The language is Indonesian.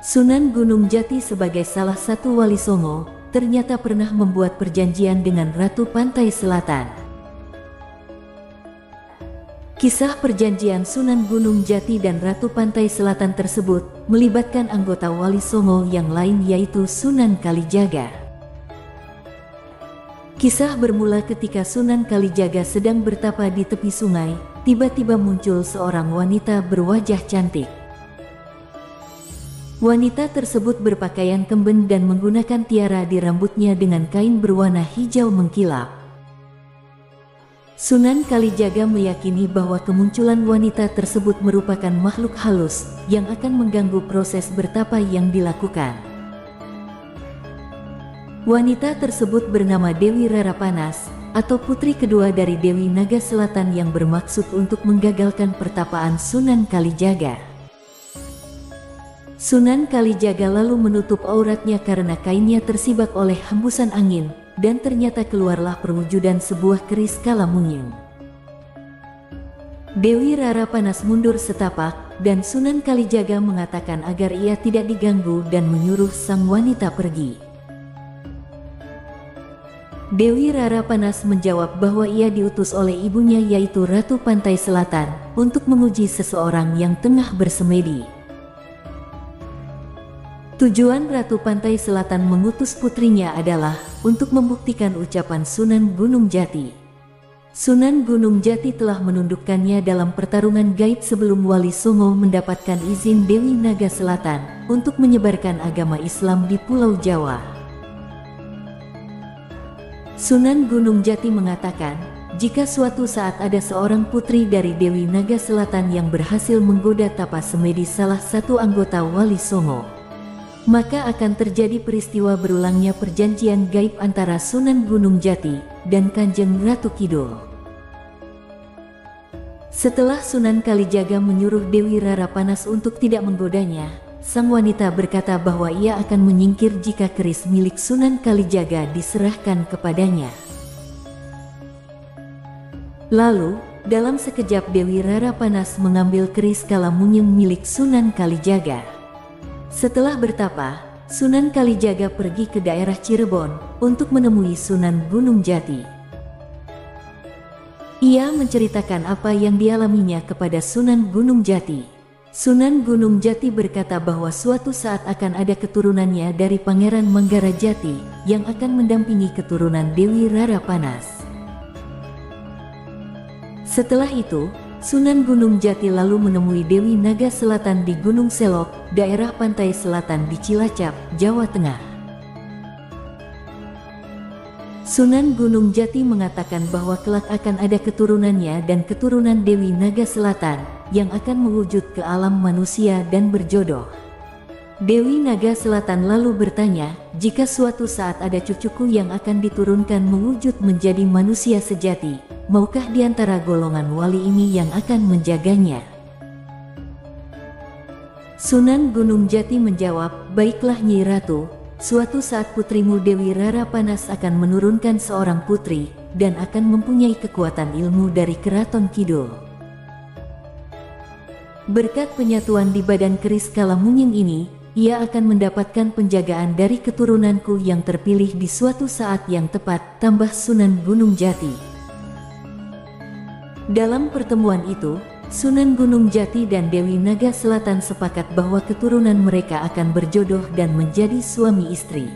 Sunan Gunung Jati sebagai salah satu wali Songo, ternyata pernah membuat perjanjian dengan Ratu Pantai Selatan. Kisah perjanjian Sunan Gunung Jati dan Ratu Pantai Selatan tersebut melibatkan anggota wali Songo yang lain, yaitu Sunan Kalijaga. Kisah bermula ketika Sunan Kalijaga sedang bertapa di tepi sungai. Tiba-tiba muncul seorang wanita berwajah cantik. Wanita tersebut berpakaian kemben dan menggunakan tiara di rambutnya dengan kain berwarna hijau mengkilap. Sunan Kalijaga meyakini bahwa kemunculan wanita tersebut merupakan makhluk halus yang akan mengganggu proses bertapa yang dilakukan. Wanita tersebut bernama Dewi Rarapanas, atau putri kedua dari Dewi Naga Selatan, yang bermaksud untuk menggagalkan pertapaan Sunan Kalijaga. Sunan Kalijaga lalu menutup auratnya karena kainnya tersibak oleh hembusan angin, dan ternyata keluarlah perwujudan sebuah keris Kalamungying. Dewi Rarapanas mundur setapak, dan Sunan Kalijaga mengatakan agar ia tidak diganggu dan menyuruh sang wanita pergi. Dewi Rarapanas menjawab bahwa ia diutus oleh ibunya, yaitu Ratu Pantai Selatan, untuk menguji seseorang yang tengah bersemedi. Tujuan Ratu Pantai Selatan mengutus putrinya adalah untuk membuktikan ucapan Sunan Gunung Jati. Sunan Gunung Jati telah menundukkannya dalam pertarungan gaib sebelum wali Songo mendapatkan izin Dewi Naga Selatan untuk menyebarkan agama Islam di Pulau Jawa. Sunan Gunung Jati mengatakan, jika suatu saat ada seorang putri dari Dewi Naga Selatan yang berhasil menggoda tapa semedi salah satu anggota wali Songo, maka akan terjadi peristiwa berulangnya perjanjian gaib antara Sunan Gunung Jati dan Kanjeng Ratu Kidul. Setelah Sunan Kalijaga menyuruh Dewi Rarapanas untuk tidak menggodanya, sang wanita berkata bahwa ia akan menyingkir jika keris milik Sunan Kalijaga diserahkan kepadanya. Lalu, dalam sekejap Dewi Rarapanas mengambil keris Kalamungying milik Sunan Kalijaga. Setelah bertapa, Sunan Kalijaga pergi ke daerah Cirebon untuk menemui Sunan Gunung Jati. Ia menceritakan apa yang dialaminya kepada Sunan Gunung Jati. Sunan Gunung Jati berkata bahwa suatu saat akan ada keturunannya dari Pangeran Manggarajati yang akan mendampingi keturunan Dewi Rarapanas. Setelah itu, Sunan Gunung Jati lalu menemui Dewi Naga Selatan di Gunung Selok, daerah pantai selatan di Cilacap, Jawa Tengah. Sunan Gunung Jati mengatakan bahwa kelak akan ada keturunannya dan keturunan Dewi Naga Selatan yang akan mewujud ke alam manusia dan berjodoh. Dewi Naga Selatan lalu bertanya, jika suatu saat ada cucuku yang akan diturunkan mewujud menjadi manusia sejati, maukah di antara golongan wali ini yang akan menjaganya? Sunan Gunung Jati menjawab, baiklah Nyi Ratu, suatu saat putrimu Dewi Rarapanas akan menurunkan seorang putri dan akan mempunyai kekuatan ilmu dari Keraton Kidul. Berkat penyatuan di badan keris Kalamungying ini, ia akan mendapatkan penjagaan dari keturunanku yang terpilih di suatu saat yang tepat, tambah Sunan Gunung Jati. Dalam pertemuan itu, Sunan Gunung Jati dan Dewi Naga Selatan sepakat bahwa keturunan mereka akan berjodoh dan menjadi suami istri.